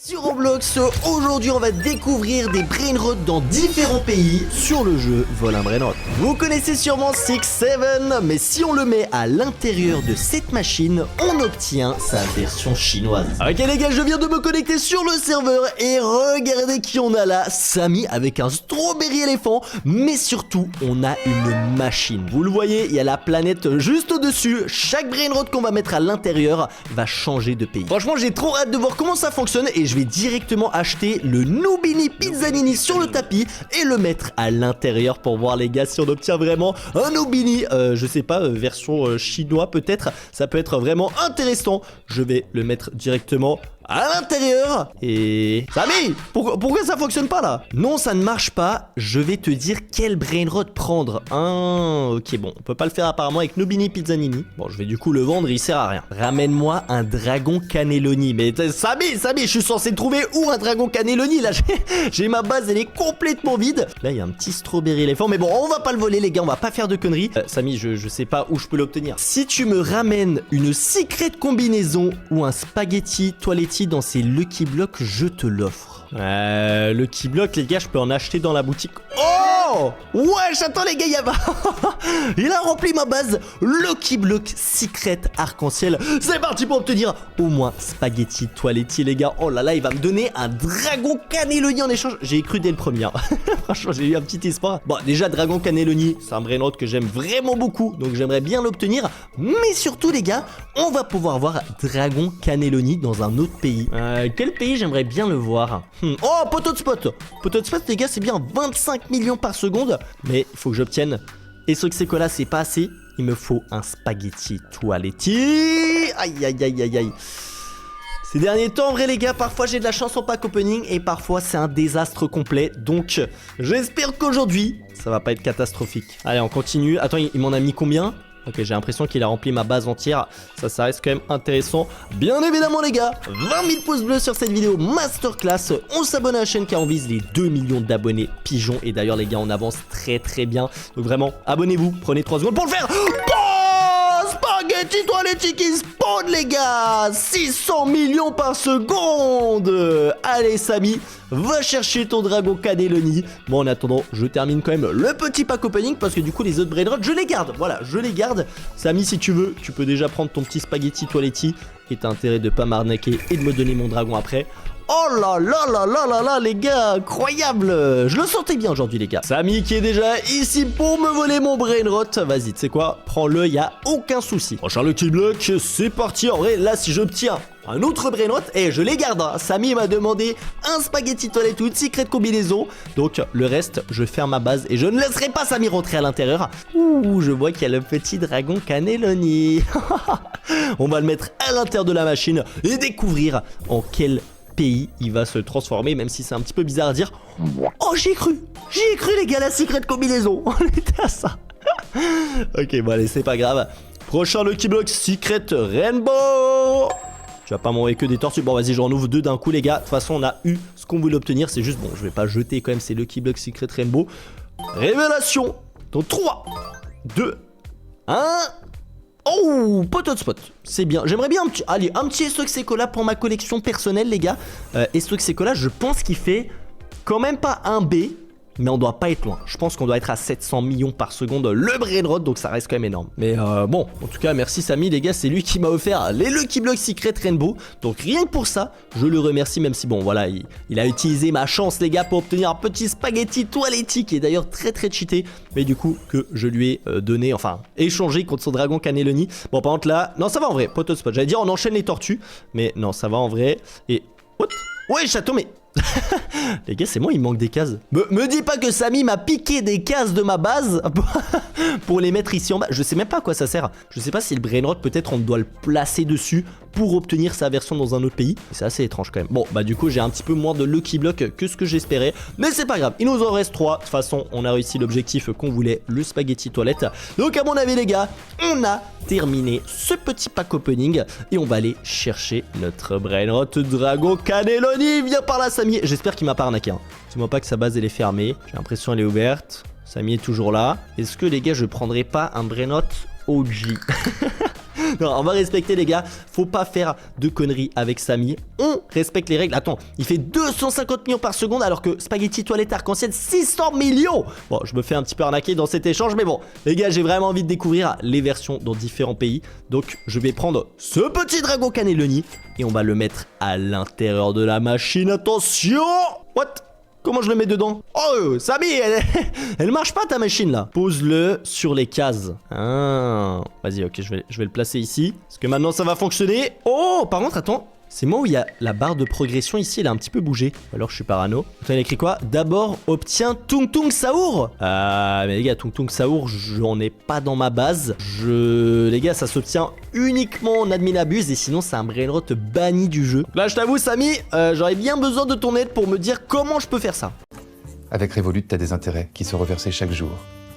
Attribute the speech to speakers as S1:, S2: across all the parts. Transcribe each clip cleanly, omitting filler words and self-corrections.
S1: Sur Roblox, aujourd'hui on va découvrir des brainrots dans différents pays sur le jeu Vol un brainrot. Vous connaissez sûrement 6-7, mais si on le met à l'intérieur de cette machine, on obtient sa version chinoise. Ok les gars, je viens de me connecter sur le serveur et regardez qui on a là. Samy avec un strawberry éléphant, mais surtout on a une machine. Vous le voyez, il y a la planète juste au-dessus. Chaque brainrot qu'on va mettre à l'intérieur va changer de pays. Franchement j'ai trop hâte de voir comment ça fonctionne et je vais directement acheter le Noobini Pizzanini sur le tapis et le mettre à l'intérieur pour voir les gars si on obtient vraiment un Noobini, je sais pas, version chinois peut-être, ça peut être vraiment intéressant. Je vais le mettre directement à l'intérieur. Et... Samy, pourquoi ça fonctionne pas là? Non, ça ne marche pas. Je vais te dire quel brainrot prendre. Ok, bon, on peut pas le faire apparemment avec Noobini Pizzanini. Bon, je vais du coup le vendre, il sert à rien. Ramène-moi un dragon cannelloni. Mais Samy, je suis censé trouver où un dragon cannelloni là? J'ai ma base, elle est complètement vide. Là, il y a un petit strawberry éléphant. Mais bon, on va pas le voler les gars, on va pas faire de conneries. Samy, je sais pas où je peux l'obtenir. Si tu me ramènes une secret combinaison ou un spaghetti toiletti dans ces Lucky Blocks, je te l'offre. Lucky Block, les gars, je peux en acheter dans la boutique. Oh ouais, j'attends les gars, il a rempli ma base. Lucky Block Secret Arc-en-Ciel. C'est parti pour obtenir au moins spaghetti toiletti, les gars. Oh là là, il va me donner un dragon cannelloni en échange. J'ai cru dès le premier. Franchement, j'ai eu un petit espoir. Bon, déjà, dragon cannelloni, c'est un brainrot que j'aime vraiment beaucoup, donc j'aimerais bien l'obtenir. Mais surtout, les gars, on va pouvoir voir dragon cannelloni dans un autre pays. Quel pays j'aimerais bien le voir? Oh, poteau de spot. Poteau de spot, les gars, c'est bien 25 millions par seconde. Mais il faut que j'obtienne. Et ce que c'est que là, c'est pas assez. Il me faut un spaghetti toiletti. Aïe, aïe, aïe, aïe, aïe. Ces derniers temps, en vrai, les gars, parfois j'ai de la chance en pack opening et parfois c'est un désastre complet. Donc, j'espère qu'aujourd'hui, ça va pas être catastrophique. Allez, on continue. Attends, il m'en a mis combien? Ok, j'ai l'impression qu'il a rempli ma base entière. Ça reste quand même intéressant. Bien évidemment, les gars, 20 000 pouces bleus sur cette vidéo masterclass. On s'abonne à la chaîne car on vise les 2 millions d'abonnés pigeons. Et d'ailleurs, les gars, on avance très bien. Donc vraiment, abonnez-vous. Prenez 3 secondes pour le faire. Spaghetti toiletti qui spawn, les gars. 600 millions par seconde. Allez, Samy, va chercher ton dragon cannelloni. Bon, en attendant, je termine quand même le petit pack opening parce que du coup, les autres brainrots, je les garde. Voilà, je les garde. Samy, si tu veux, tu peux déjà prendre ton petit spaghetti toiletti. Et t'as intérêt de pas m'arnaquer et de me donner mon dragon après. Oh là là là là là là, les gars, incroyable. Je le sentais bien aujourd'hui, les gars. Samy qui est déjà ici pour me voler mon brainrot. Vas-y, tu sais quoi, prends-le, y a aucun souci. Prochain Lucky Block, c'est parti. En vrai, là, si j'obtiens un autre brainrot, et je les garde. Samy m'a demandé un spaghetti toilette ou une secret combinaison. Donc, le reste, je ferme ma base et je ne laisserai pas Samy rentrer à l'intérieur. Ouh, je vois qu'il y a le petit dragon cannelloni. On va le mettre à l'intérieur de la machine et découvrir en quel pays il va se transformer, même si c'est un petit peu bizarre à dire. Oh, j'y ai cru les gars, la secret combinaison. On était à ça. Ok, bon allez, c'est pas grave. Prochain Lucky Block Secret Rainbow. Tu vas pas m'envoyer que des tortues. Bon, vas-y, j'en ouvre 2 d'un coup, les gars. De toute façon, on a eu ce qu'on voulait obtenir. C'est juste, bon, je vais pas jeter quand même ces Lucky Block Secret Rainbow. Révélation dans 3, 2, 1. Oh, poteau de spot, c'est bien. J'aimerais bien un petit Estoc Secola pour ma collection personnelle, les gars. Estoc Secola, je pense qu'il fait quand même pas un B, mais on doit pas être loin. Je pense qu'on doit être à 700 millions par seconde le brainrot, donc ça reste quand même énorme. Mais bon, en tout cas, merci Samy, les gars, c'est lui qui m'a offert les Lucky Block Secret Rainbow. Donc rien que pour ça, je le remercie, même si bon, voilà, il a utilisé ma chance, les gars, pour obtenir un petit spaghetti toiletti qui est d'ailleurs très cheaté, mais du coup, que je lui ai donné, enfin, échangé contre son dragon cannelloni. Bon, par contre là, non, ça va en vrai, poteau de spot. J'allais dire on enchaîne les tortues, mais non, ça va en vrai. Et, what? Ouais, château, mais... Les gars, c'est moi, il manque des cases. Me dis pas que Samy m'a piqué des cases de ma base pour les mettre ici en bas. Je sais même pas à quoi ça sert. Je sais pas si le brainrot, peut-être on doit le placer dessus pour obtenir sa version dans un autre pays. C'est assez étrange quand même. Bon, bah du coup, j'ai un petit peu moins de Lucky Block que ce que j'espérais. Mais c'est pas grave, il nous en reste 3. De toute façon, on a réussi l'objectif qu'on voulait, le spaghetti toilette. Donc à mon avis, les gars, on a terminé ce petit pack opening. Et on va aller chercher notre brainrot dragon cannelloni. Viens par là, Samy. J'espère qu'il m'a pas arnaqué. Dis-moi pas que sa base elle est fermée. J'ai l'impression qu'elle est ouverte. Samy est toujours là. Est-ce que les gars, je prendrai pas un brainrot OG. Non, on va respecter les gars, faut pas faire de conneries avec Samy. On respecte les règles. Attends, il fait 250 millions par seconde alors que Spaghetti Toilette Arc-en-Ciel 600 millions. Bon, je me fais un petit peu arnaquer dans cet échange, mais bon, les gars, j'ai vraiment envie de découvrir les versions dans différents pays. Donc, je vais prendre ce petit dragon cannelloni et on va le mettre à l'intérieur de la machine. Attention! What? Comment je le mets dedans? Oh, Samy, elle marche pas ta machine là. Pose-le sur les cases. Ah, vas-y, ok, je vais le placer ici. Parce que maintenant ça va fonctionner. Oh, par contre, attends. C'est moi où il y a la barre de progression ici, elle a un petit peu bougé. Ou alors je suis parano. Attends, il a écrit quoi? D'abord, obtiens Tung Tung Saour. Ah, mais les gars, Tung Tung Saour, j'en ai pas dans ma base. Les gars, ça s'obtient uniquement en admin abuse et sinon c'est un brainrot banni du jeu. Là, je t'avoue, Samy, j'aurais bien besoin de ton aide pour me dire comment je peux faire ça.
S2: Avec Revolut, t'as des intérêts qui sont reversés chaque jour.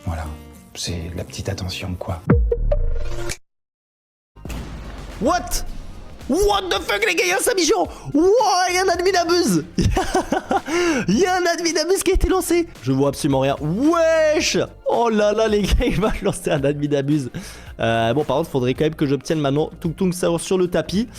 S2: Voilà, c'est la petite attention, quoi.
S1: What? What the fuck les gars, y'a un Samijon. Wow, y'a un admin abuse. Y'a un admin abuse qui a été lancé. Je vois absolument rien. Wesh. Oh là là les gars, il va lancer un admin abuse. Bon par contre faudrait quand même que j'obtienne maintenant Tung Tung Saour sur le tapis.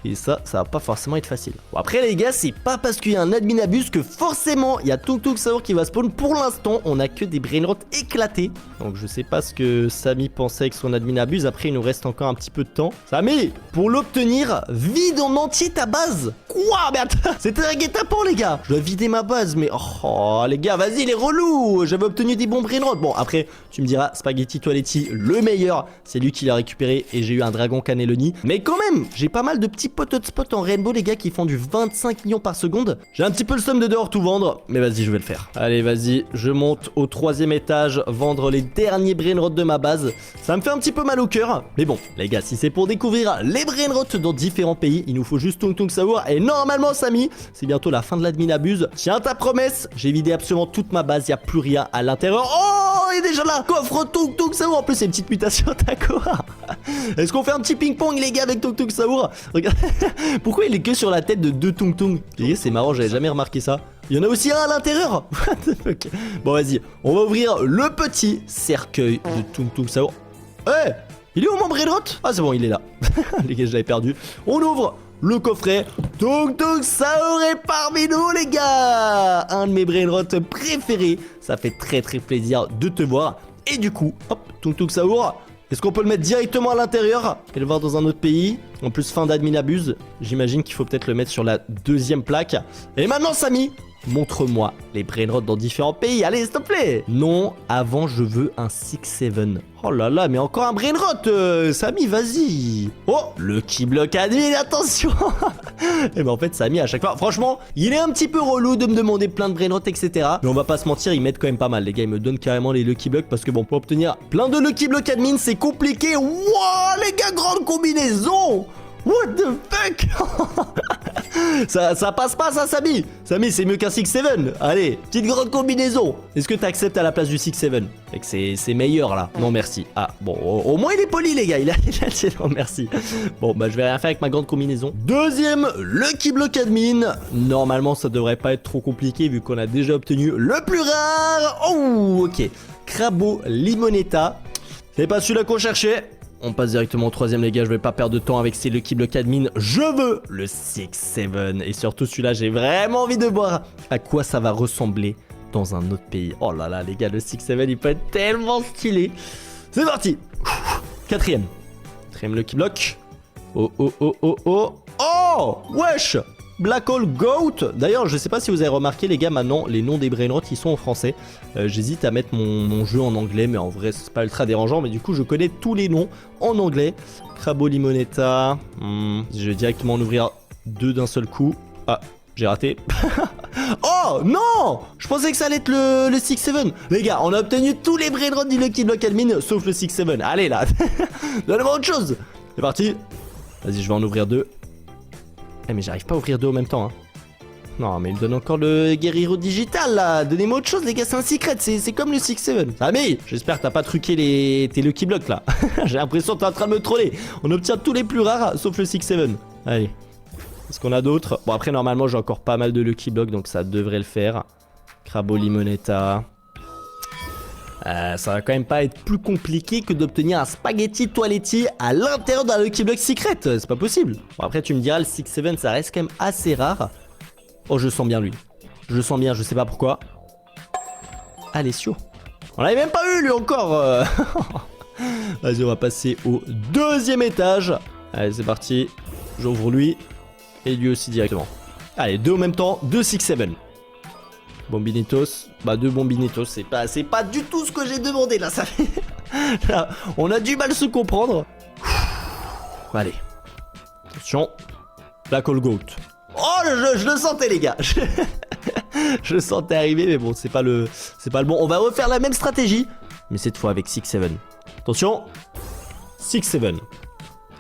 S1: Et ça va pas forcément être facile. Bon après les gars, c'est pas parce qu'il y a un admin abuse que forcément il y a Tung Tung Saour qui va spawn. Pour l'instant, on a que des brainrots éclatés. Donc je sais pas ce que Samy pensait avec son admin abuse. Après il nous reste encore un petit peu de temps. Samy, pour l'obtenir, vide en entier ta base. Quoi? Mais attends, c'était un guet-apens les gars. Je dois vider ma base, mais oh les gars, vas-y les relous. J'avais obtenu des bons brainrots. Bon après, tu me diras, Spaghetti Toiletti, le meilleur, c'est lui qui l'a récupéré et j'ai eu un dragon cannelloni. Mais quand même, j'ai pas mal de petits spot en rainbow les gars qui font du 25 millions par seconde. J'ai un petit peu le seum de dehors tout vendre, mais vas-y je vais le faire. Allez vas-y, je monte au 3e étage, vendre les derniers brainrots de ma base. Ça me fait un petit peu mal au cœur, mais bon les gars, si c'est pour découvrir les brainrots dans différents pays, il nous faut juste Tung Tung Saour. Et normalement Samy, c'est bientôt la fin de l'admin abuse. Tiens ta promesse, j'ai vidé absolument toute ma base, il n'y a plus rien à l'intérieur. Oh, il est déjà là. Coffre Tung Tung Saour. En plus c'est une petite mutation Takora. Est-ce qu'on fait un petit ping-pong les gars avec Tung Tung Saour? Regarde. Pourquoi il est que sur la tête de deux Tung Tung? C'est marrant, j'avais jamais remarqué ça. Il y en a aussi un à l'intérieur. What the fuck? Bon vas-y, on va ouvrir le petit cercueil de Tung Tung Saour. Eh, il est où mon brainrot? Ah c'est bon, il est là. Les gars, je l'avais perdu. On ouvre le coffret. Tung Tung Saour est parmi nous les gars. Un de mes brainrots préférés. Ça fait très plaisir de te voir. Et du coup, hop, Tung Tung Saour. Est-ce qu'on peut le mettre directement à l'intérieur et le voir dans un autre pays? En plus, fin d'admin abuse. J'imagine qu'il faut peut-être le mettre sur la 2e plaque. Et maintenant, Samy, montre-moi les brainrots dans différents pays. Allez, s'il te plaît. Non, avant, je veux un 6-7. Oh là là, mais encore un brainrot. Samy, vas-y. Oh, le keyblock admin, attention. Et ben en fait, Samy, à chaque fois, franchement, il est un petit peu relou de me demander plein de brainrots, etc. Mais on va pas se mentir, ils m'aident quand même pas mal. Les gars, ils me donnent carrément les Lucky Blocks parce que bon, pour obtenir plein de Lucky Block admin, c'est compliqué. Wouah, les gars, grande combinaison. What the fuck. ça passe pas ça, Samy. Samy, c'est mieux qu'un 6-7. Allez, petite grande combinaison. Est-ce que t'acceptes à la place du 6-7? Et que c'est meilleur là. Non merci. Ah bon, au moins il est poli les gars. Il a dit non merci. Bon bah je vais rien faire avec ma grande combinaison. 2e Lucky Block admin. Normalement ça devrait pas être trop compliqué vu qu'on a déjà obtenu le plus rare. Oh ok. Crabo Limonetta. C'est pas celui-là qu'on cherchait. On passe directement au 3e les gars, je vais pas perdre de temps avec ces Lucky Block admin. Je veux le 6-7. Et surtout celui-là, j'ai vraiment envie de voir à quoi ça va ressembler dans un autre pays. Oh là là les gars, le 6-7 il peut être tellement stylé. C'est parti. 4e. 4e Lucky Block. Oh oh oh oh oh. Oh wesh. Black Hole Goat. D'ailleurs, je sais pas si vous avez remarqué les gars, maintenant les noms des brainrots ils sont en français. J'hésite à mettre mon jeu en anglais, mais en vrai c'est pas ultra dérangeant. Mais du coup je connais tous les noms en anglais. Crabo Limonetta. Je vais directement en ouvrir 2 d'un seul coup. Ah, j'ai raté. Oh non, je pensais que ça allait être le 6-7. Les gars, on a obtenu tous les brainrots du Lucky Block admin sauf le 6-7. Allez là. Donne-moi autre chose. C'est parti. Vas-y, je vais en ouvrir 2. Eh mais j'arrive pas à ouvrir 2 en même temps hein. Non mais il me donne encore le guerriero digital là. Donnez-moi autre chose les gars, c'est un secret. C'est comme le 6-7. Ah mais j'espère que t'as pas truqué tes Lucky Blocks là. J'ai l'impression que t'es en train de me troller. On obtient tous les plus rares sauf le 6-7. Allez. Est-ce qu'on a d'autres? Bon après normalement j'ai encore pas mal de Lucky Blocks donc ça devrait le faire. Crabo Limonetta. Ça va quand même pas être plus compliqué que d'obtenir un spaghetti toiletti à l'intérieur d'un Lucky Block Secret. C'est pas possible. Bon, après, tu me diras, le 6-7, ça reste quand même assez rare. Oh, je sens bien lui. Je le sens bien, je sais pas pourquoi. Alessio. On l'avait même pas eu, lui, encore. Vas-y, on va passer au deuxième étage. Allez, c'est parti. J'ouvre lui. Et lui aussi directement. Allez, deux en même temps. 2 6-7. Bombinitos. Bah, 2 Bombinitos. C'est pas du tout ce que j'ai demandé, là. Ça fait... là, on a du mal à se comprendre. Allez. Attention. La Call Goat. Oh, je le sentais, les gars. Je le sentais arriver, mais bon, c'est pas le bon. On va refaire la même stratégie, mais cette fois avec 6-7. Attention. 6-7.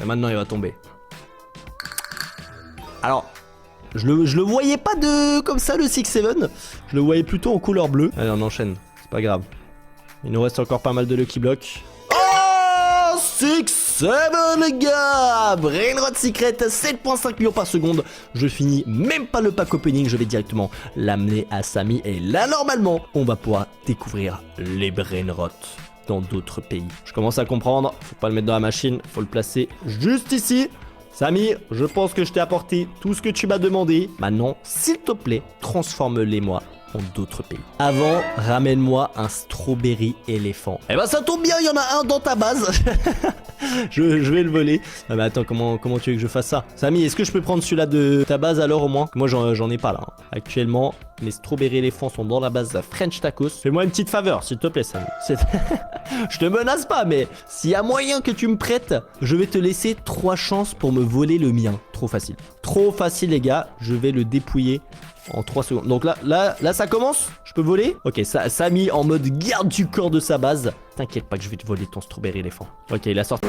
S1: Et maintenant, il va tomber. Alors, je le voyais pas comme ça, le 6-7. Je le voyais plutôt en couleur bleue. Allez, on enchaîne. C'est pas grave. Il nous reste encore pas mal de Lucky Block. Oh, 6-7, les gars. Brainrot Secret, 7.5 millions par seconde. Je finis même pas le pack opening. Je vais directement l'amener à Samy. Et là, normalement, on va pouvoir découvrir les Brainrot dans d'autres pays. Je commence à comprendre. Faut pas le mettre dans la machine. Faut le placer juste ici. Samy, je pense que je t'ai apporté tout ce que tu m'as demandé. Maintenant, s'il te plaît, transforme-les-moi en d'autres pays. Avant, ramène-moi un strawberry éléphant. Eh ben ça tombe bien, il y en a un dans ta base. je vais le voler. Ah mais attends, comment tu veux que je fasse ça? Samy, est-ce que je peux prendre celui-là de ta base alors au moins? Moi j'en ai pas là. Actuellement, mes strawberry éléphants sont dans la base French Tacos. Fais-moi une petite faveur, s'il te plaît, Samy. Je te menace pas, mais s'il y a moyen que tu me prêtes, je vais te laisser 3 chances pour me voler le mien. Trop facile. Trop facile, les gars. Je vais le dépouiller en 3 secondes. Donc là, ça commence. Je peux voler? Ok, Samy en mode garde du corps de sa base. T'inquiète pas que je vais te voler ton strawberry éléphant. Ok, il a sorti.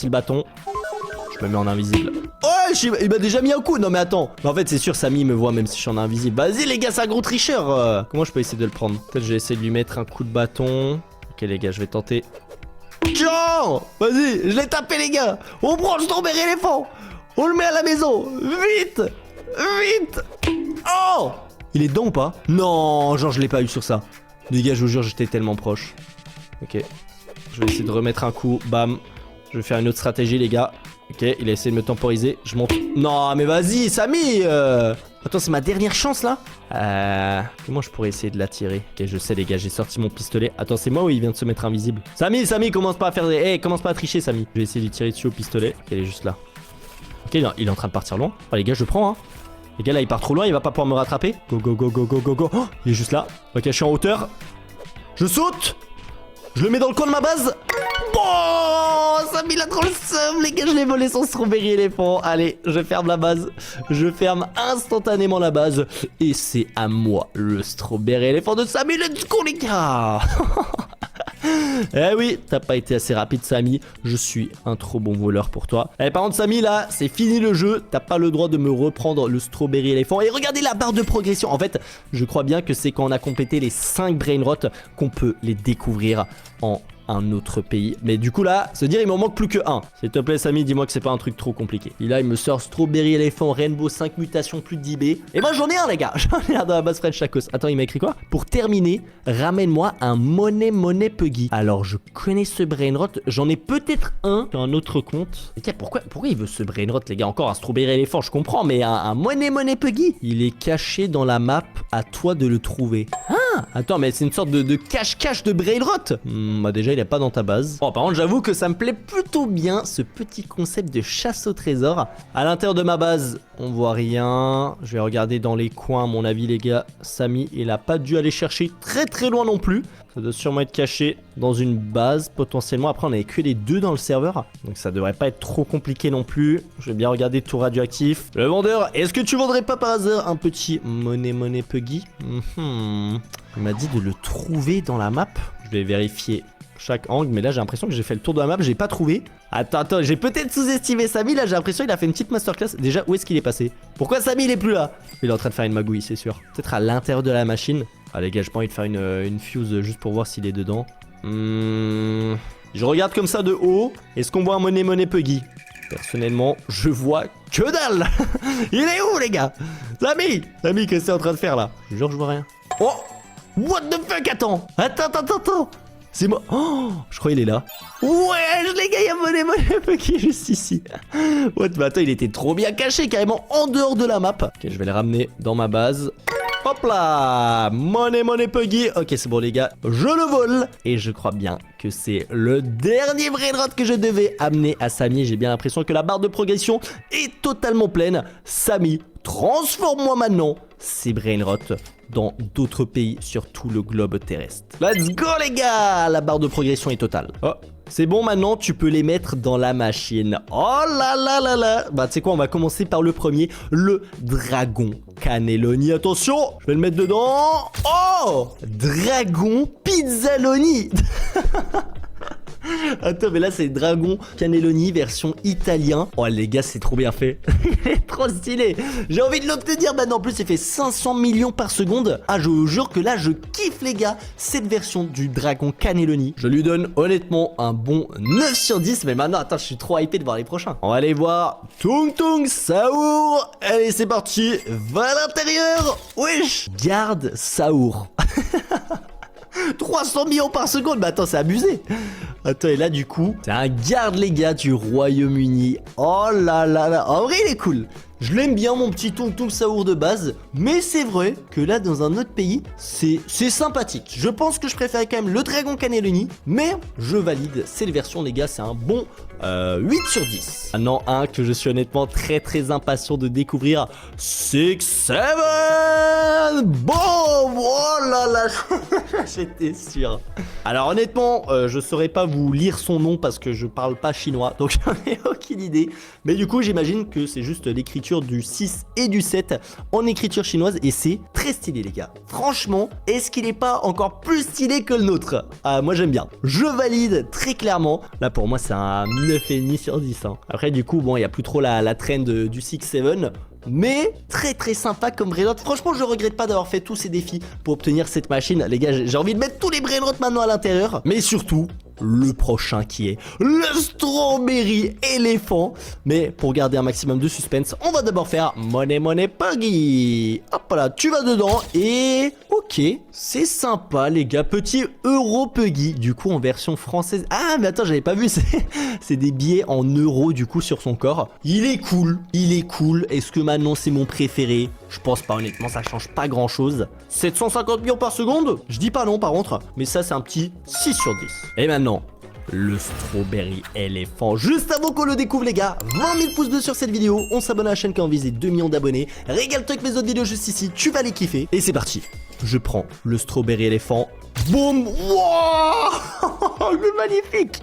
S1: Le bâton. Je me mets en invisible. Oh, il m'a déjà mis un coup. Non mais attends. Mais en fait c'est sûr Samy me voit même si je suis en invisible. Vas-y les gars, c'est un gros tricheur. Comment je peux essayer de le prendre? Peut-être je vais essayer de lui mettre un coup de bâton. Ok les gars, je vais tenter. Tiens, vas-y, je l'ai tapé les gars. On prend le strawberry éléphant. On le met à la maison. Vite. Vite. Oh, il est dedans ou pas? Non, genre je l'ai pas eu sur ça. Les gars, je vous jure, j'étais tellement proche. Ok. Je vais essayer de remettre un coup. Bam. Je vais faire une autre stratégie les gars. Ok, il a essayé de me temporiser. Je monte. Non mais vas-y Samy. Attends, c'est ma dernière chance là. Comment je pourrais essayer de l'attirer? Ok, je sais les gars, j'ai sorti mon pistolet. Attends, c'est moi ou il vient de se mettre invisible? Samy, commence pas à faire des... Hey, commence pas à tricher Samy. Je vais essayer de lui tirer dessus au pistolet. Ok, il est juste là. Ok, il est en train de partir loin. Oh les gars, je prends hein. Les gars là, il part trop loin, il va pas pouvoir me rattraper. Go, go, go, go, go, go, go. Oh, il est juste là. Ok, je suis en hauteur. Je saute. Je le mets dans le coin de ma base. Bon, Samy il a trop le seum, les gars, je l'ai volé son strawberry éléphant. Allez, je ferme la base. Je ferme instantanément la base. Et c'est à moi, le strawberry éléphant de Samy. Let's go, les gars. Eh oui, t'as pas été assez rapide Samy. Je suis un trop bon voleur pour toi. Eh par contre Samy là, c'est fini le jeu. T'as pas le droit de me reprendre le strawberry éléphant. Et regardez la barre de progression. En fait, je crois bien que c'est quand on a complété les 5 brainrot qu'on peut les découvrir en un autre pays. Mais du coup là, se dire il m'en manque plus que un. S'il te plaît Samy, dis-moi que c'est pas un truc trop compliqué. Et là il me sort strawberry éléphant, rainbow 5 mutations plus de 10B. Et ben j'en ai un les gars. J'en ai un dans la base French Tacos. Attends, il m'a écrit quoi? Pour terminer, ramène-moi un money puggy. Alors je connais ce brainrot. J'en ai peut-être un sur un autre compte. Et tiens, pourquoi il veut ce brainrot les gars? Encore un strawberry éléphant, je comprends. Mais un money puggy, il est caché dans la map. À toi de le trouver. Ah, attends, mais c'est une sorte de cache-cache de brainrot. Bah déjà il est pas dans ta base. Bon, par contre j'avoue que ça me plaît plutôt bien ce petit concept de chasse au trésor. À l'intérieur de ma base on voit rien. Je vais regarder dans les coins. À mon avis les gars, Samy il a pas dû aller chercher très loin non plus. Ça doit sûrement être caché dans une base potentiellement. Après on avait que les 2 dans le serveur, donc ça devrait pas être trop compliqué non plus. Je vais bien regarder tout radioactif. Le vendeur, est-ce que tu vendrais pas par hasard un petit money puggy? Il m'a dit de le trouver dans la map. Je vais vérifier chaque angle, mais là j'ai l'impression que j'ai fait le tour de la map, j'ai pas trouvé. Attends, j'ai peut-être sous-estimé Samy. Là j'ai l'impression qu'il a fait une petite masterclass. Déjà où est-ce qu'il est passé? Pourquoi Samy il est plus là? Il est en train de faire une magouille, c'est sûr. Peut-être à l'intérieur de la machine. Ah les gars, j'ai pas envie de faire une fuse juste pour voir s'il est dedans. Je regarde comme ça de haut. Est-ce qu'on voit un money puggy? Personnellement, je vois que dalle. Il est où, les gars? Samy, qu'est-ce que c'est en train de faire, là? Je jure, je vois rien. Oh, what the fuck? Attends. C'est moi. Oh, je crois qu'il est là. Ouais, les gars, il y a Money Puggy juste ici. What? Mais attends, il était trop bien caché, carrément en dehors de la map. Ok, je vais le ramener dans ma base. Hop là, Money Puggy. Ok, c'est bon les gars, je le vole. Et je crois bien que c'est le dernier brainrot que je devais amener à Samy. J'ai bien l'impression que la barre de progression est totalement pleine. Samy, transforme-moi maintenant ces brainrots dans d'autres pays sur tout le globe terrestre. Let's go les gars. La barre de progression est totale. Oh, c'est bon, maintenant tu peux les mettre dans la machine. Oh là là là là. Bah tu sais quoi, on va commencer par le premier, le dragon cannelloni. Attention, je vais le mettre dedans. Oh, dragon pizzaloni. Attends, mais là c'est Dragon Cannelloni version italien. Oh les gars, c'est trop bien fait. Il est trop stylé. J'ai envie de l'obtenir maintenant. En plus il fait 500 millions par seconde. Ah, je vous jure que là je kiffe les gars cette version du Dragon Cannelloni. Je lui donne honnêtement un bon 9 sur 10. Mais maintenant attends, je suis trop hypé de voir les prochains. On va aller voir Tung Tung Saour. Allez, c'est parti. Va à l'intérieur. Wesh. Garde Saour. 300 millions par seconde. Mais attends, c'est abusé. Attends, et là du coup c'est un garde les gars du Royaume-Uni. Oh là là là. En vrai il est cool. Je l'aime bien mon petit Tung Tung Saour de base. Mais c'est vrai que là dans un autre pays c'est sympathique. Je pense que je préfère quand même le Dragon Cannelloni. Mais je valide, c'est les versions les gars. C'est un bon 8 sur 10. Maintenant un que je suis honnêtement très impatient de découvrir, 6-7. Bon, oh là là. J'étais sûr. Alors honnêtement je saurais pas vous lire son nom parce que je parle pas chinois, donc j'en ai aucune idée. Mais du coup j'imagine que c'est juste l'écriture du 6 et du 7 en écriture chinoise. Et c'est très stylé les gars. Franchement, est-ce qu'il est pas encore plus stylé que le nôtre? Moi j'aime bien. Je valide très clairement. Là pour moi c'est un 9,5 sur 10 hein. Après du coup bon, il n'y a plus trop la trend du 6-7. Mais très sympa comme brainrot. Franchement je regrette pas d'avoir fait tous ces défis pour obtenir cette machine. Les gars, j'ai envie de mettre tous les brainrots maintenant à l'intérieur. Mais surtout le prochain qui est le strawberry éléphant. Mais pour garder un maximum de suspense, on va d'abord faire Money Puggy. Hop là, tu vas dedans. Et ok, c'est sympa les gars. Petit Euro Puggy, du coup en version française. Ah mais attends, j'avais pas vu. C'est des billets en euros du coup sur son corps. Il est cool. Est-ce que maintenant c'est mon préféré? Je pense pas, honnêtement ça change pas grand chose. 750 millions par seconde? Je dis pas non par contre. Mais ça c'est un petit 6 sur 10. Et maintenant le strawberry éléphant. Juste avant qu'on le découvre les gars, 20 000 pouces bleus sur cette vidéo. On s'abonne à la chaîne quand on vise les 2 millions d'abonnés. Régale-toi avec mes autres vidéos juste ici, tu vas les kiffer. Et c'est parti. Je prends le strawberry éléphant. Boum. Wow. Le magnifique.